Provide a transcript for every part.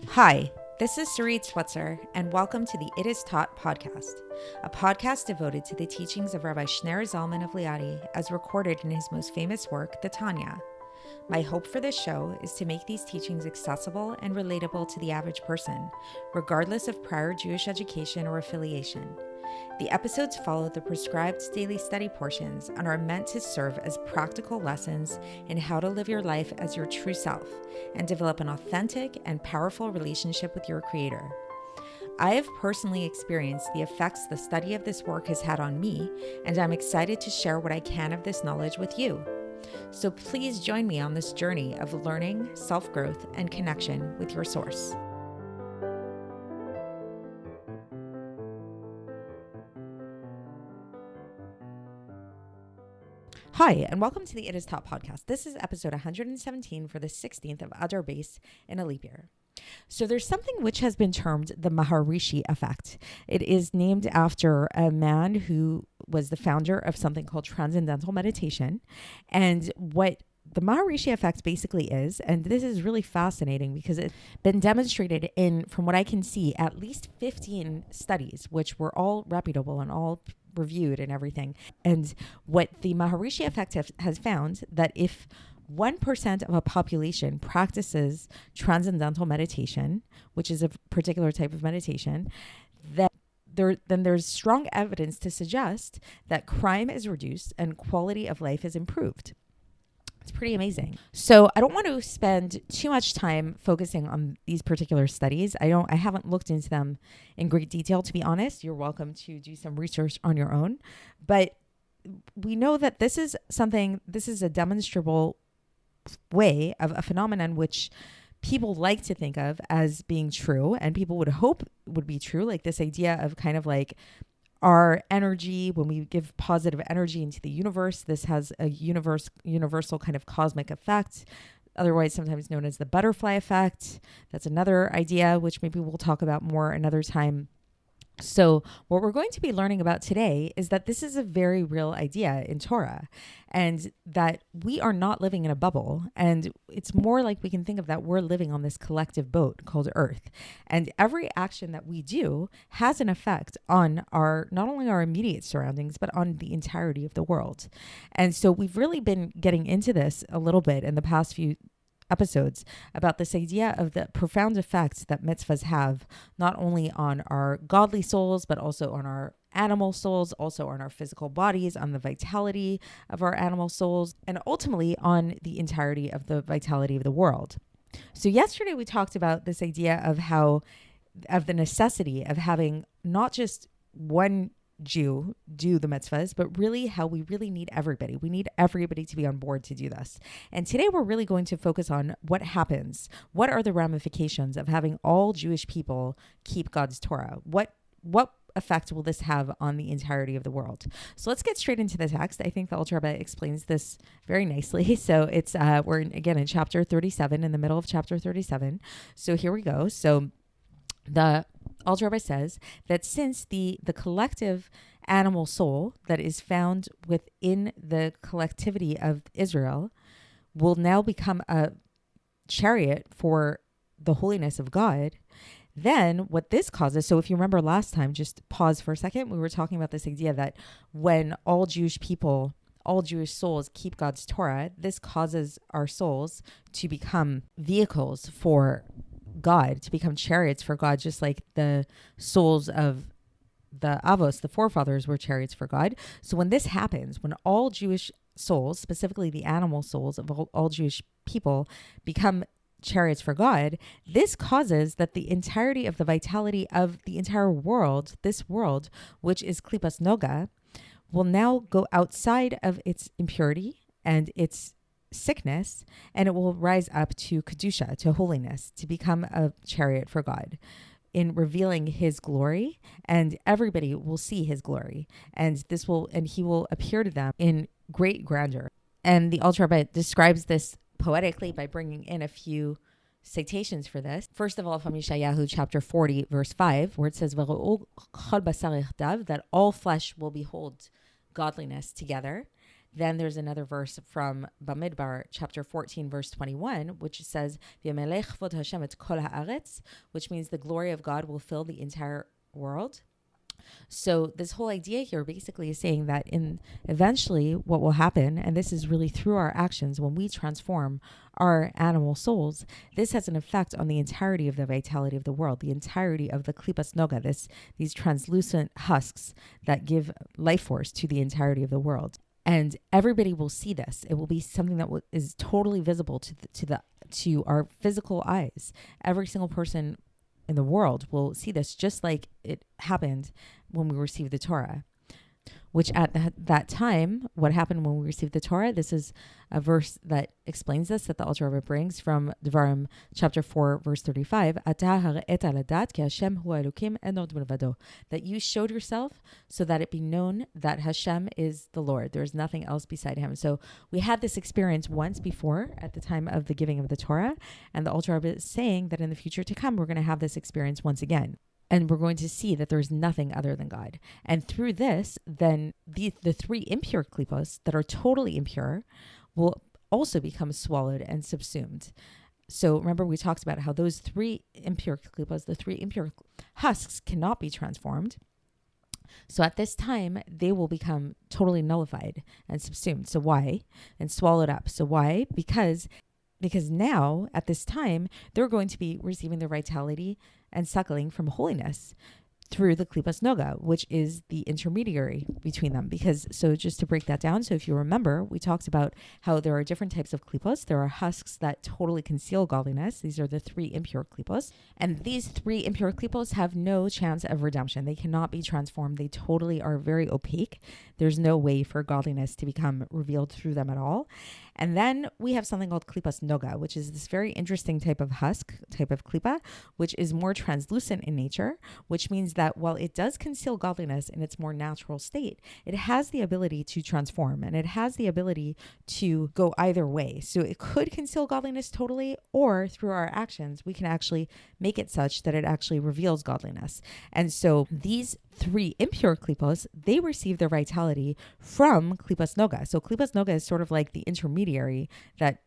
Hi, this is Sarit Switzer, and welcome to the It Is Taught podcast, a podcast devoted to the teachings of Rabbi Shneur Zalman of Liadi as recorded in his most famous work, the Tanya. My hope for this show is to make these teachings accessible and relatable to the average person, regardless of prior Jewish education or affiliation. The episodes follow the prescribed daily study portions and are meant to serve as practical lessons in how to live your life as your true self and develop an authentic and powerful relationship with your Creator. I have personally experienced the effects the study of this work has had on me, and I'm excited to share what I can of this knowledge with you. So please join me on this journey of learning, self-growth, and connection with your source. Hi, and welcome to the It Is Taught podcast. This is episode 117 for the 16th of Adar base in a leap year. So there's something which has been termed the Maharishi effect. It is named after a man who was the founder of something called transcendental meditation. And what the Maharishi effect basically is, and this is really fascinating because it's been demonstrated in, from what I can see, at least 15 studies, which were all reputable and all reviewed and everything. And what the Maharishi effect has found that if 1% of a population practices transcendental meditation, which is a particular type of meditation, then there's strong evidence to suggest that crime is reduced and quality of life is improved. It's pretty amazing. So I don't want to spend too much time focusing on these particular studies. I haven't looked into them in great detail, to be honest. You're welcome to do some research on your own. But we know that this is a demonstrable way of a phenomenon which people like to think of as being true, and people would hope would be true, like this idea of kind of like our energy, when we give positive energy into the universe, this has a universal kind of cosmic effect, otherwise sometimes known as the butterfly effect. That's another idea, which maybe we'll talk about more another time. So what we're going to be learning about today is that this is a very real idea in Torah, and that we are not living in a bubble. And it's more like we can think of that we're living on this collective boat called Earth. And every action that we do has an effect on not only our immediate surroundings, but on the entirety of the world. And so we've really been getting into this a little bit in the past few episodes about this idea of the profound effects that mitzvahs have, not only on our godly souls, but also on our animal souls, also on our physical bodies, on the vitality of our animal souls, and ultimately on the entirety of the vitality of the world. So yesterday we talked about this idea of the necessity of having not just one Jew do the mitzvahs, but really how we really need everybody. We need everybody to be on board to do this. And today we're really going to focus on what happens. What are the ramifications of having all Jewish people keep God's Torah? What effect will this have on the entirety of the world? So let's get straight into the text. I think the Alter Rebbe explains this very nicely. So it's we're in chapter 37, in the middle of chapter 37. So here we go. So the Alter Rebbe says that since the collective animal soul that is found within the collectivity of Israel will now become a chariot for the holiness of God, then what this causes, so if you remember last time, just pause for a second, we were talking about this idea that when all Jewish souls keep God's Torah, this causes our souls to become vehicles for God, to become chariots for God, just like the souls of the Avos, the forefathers, were chariots for God. So when this happens, when all Jewish souls, specifically the animal souls of all Jewish people, become chariots for God, this causes that the entirety of the vitality of the entire world, this world, which is Klipas Noga, will now go outside of its impurity and its sickness, and it will rise up to Kedusha, to holiness, to become a chariot for God in revealing his glory, and everybody will see his glory, and he will appear to them in great grandeur. And the Alter Rebbe describes this poetically by bringing in a few citations for this. First of all, from Yeshayahu chapter 40, verse 5, where it says, that all flesh will behold godliness together. Then there's another verse from Bamidbar, chapter 14, verse 21, which says, "V'yamelech kvod Hashem et kol haaretz," which means the glory of God will fill the entire world. So this whole idea here basically is saying that eventually what will happen, and this is really through our actions, when we transform our animal souls, this has an effect on the entirety of the vitality of the world, the entirety of the klipas noga, these translucent husks that give life force to the entirety of the world. And everybody will see this. It will be something that is totally visible to our physical eyes. Every single person in the world will see this, just like it happened when we received the Torah. Which at that time, what happened when we received the Torah? This is a verse that explains this, that the Alter Rebbe brings from Devarim, chapter 4, verse 35. That you showed yourself so that it be known that Hashem is the Lord. There is nothing else beside him. So we had this experience once before at the time of the giving of the Torah. And the Alter Rebbe is saying that in the future to come, we're going to have this experience once again. And we're going to see that there's nothing other than God. And through this, then the three impure klipos that are totally impure will also become swallowed and subsumed. So remember, we talked about how those three impure klipos, the three impure husks, cannot be transformed. So at this time, they will become totally nullified and subsumed. So why? And swallowed up. So why? Because now, at this time, they're going to be receiving their vitality and suckling from holiness through the klipas noga, which is the intermediary between them. So just to break that down, so if you remember, we talked about how there are different types of klipos. There are husks that totally conceal godliness. These are the three impure klipos. And these three impure klipos have no chance of redemption. They cannot be transformed. They totally are very opaque. There's no way for godliness to become revealed through them at all. And then we have something called klipas noga, which is this very interesting type of husk, type of klipa, which is more translucent in nature, which means that while it does conceal godliness in its more natural state, it has the ability to transform, and it has the ability to go either way. So it could conceal godliness totally, or through our actions, we can actually make it such that it actually reveals godliness. And so these three impure klipos, they receive their vitality from klipas noga. So klipas noga is sort of like the intermediary that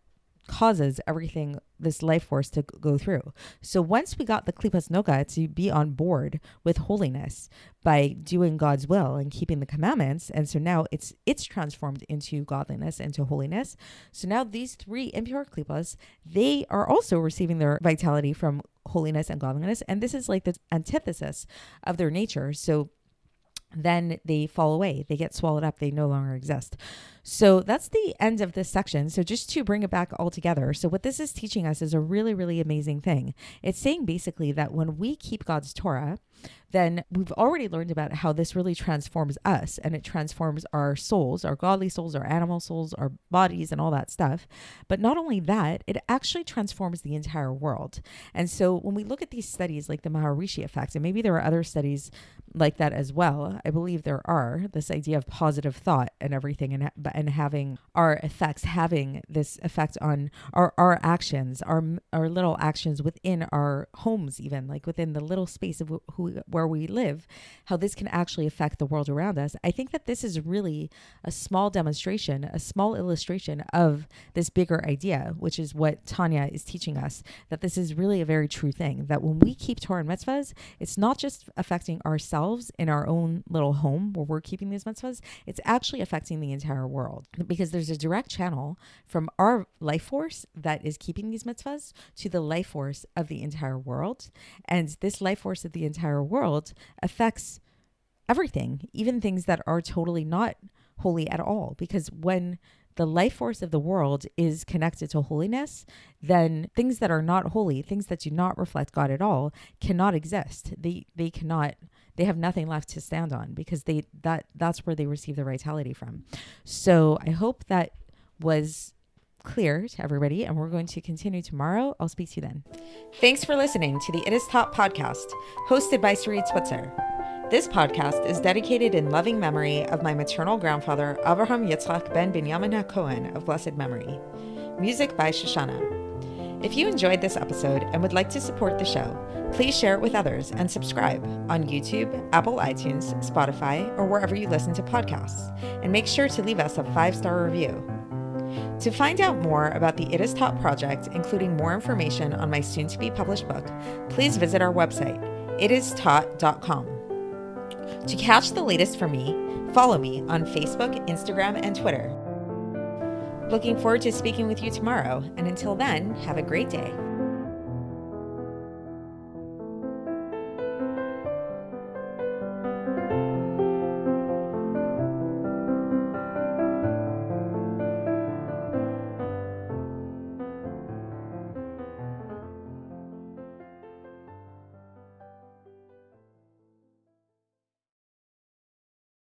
causes everything, this life force, to go through. So once we got the klipas noga to be on board with holiness by doing God's will and keeping the commandments, and so now it's transformed into godliness, into holiness. So now these three impure klipas, they are also receiving their vitality from holiness and godliness, and this is like the antithesis of their nature. So then they fall away, they get swallowed up, they no longer exist. So that's the end of this section. So just to bring it back all together. So what this is teaching us is a really, really amazing thing. It's saying basically that when we keep God's Torah, then we've already learned about how this really transforms us, and it transforms our souls, our godly souls, our animal souls, our bodies, and all that stuff. But not only that, it actually transforms the entire world. And so when we look at these studies like the Maharishi effect, and maybe there are other studies like that as well, I believe there are, this idea of positive thought and everything, and having our effects, having this effect on our actions, our little actions within our homes, even like within the little space of where we live, how this can actually affect the world around us. I think that this is really a small demonstration, a small illustration of this bigger idea, which is what Tanya is teaching us, that this is really a very true thing, that when we keep Torah and mitzvahs, it's not just affecting ourselves in our own little home where we're keeping these mitzvahs, it's actually affecting the entire world, because there's a direct channel from our life force that is keeping these mitzvahs to the life force of the entire world. And this life force of the entire world affects everything, even things that are totally not holy at all. Because when the life force of the world is connected to holiness, then things that are not holy, things that do not reflect God at all, cannot exist. They have nothing left to stand on, because that's where they receive their vitality from. So I hope that was clear to everybody, and we're going to continue tomorrow. I'll speak to you then. Thanks for listening to the It Is Taught podcast, hosted by Sarit Switzer. This podcast is dedicated in loving memory of my maternal grandfather, Avraham Yitzchak ben Binyamin HaKohen of blessed memory. Music by Shoshana. If you enjoyed this episode and would like to support the show, please share it with others and subscribe on YouTube, Apple iTunes, Spotify, or wherever you listen to podcasts. And make sure to leave us a 5-star review. To find out more about the It Is Taught project, including more information on my soon-to-be published book, please visit our website, itistaught.com. To catch the latest from me, follow me on Facebook, Instagram, and Twitter. Looking forward to speaking with you tomorrow, and until then, have a great day.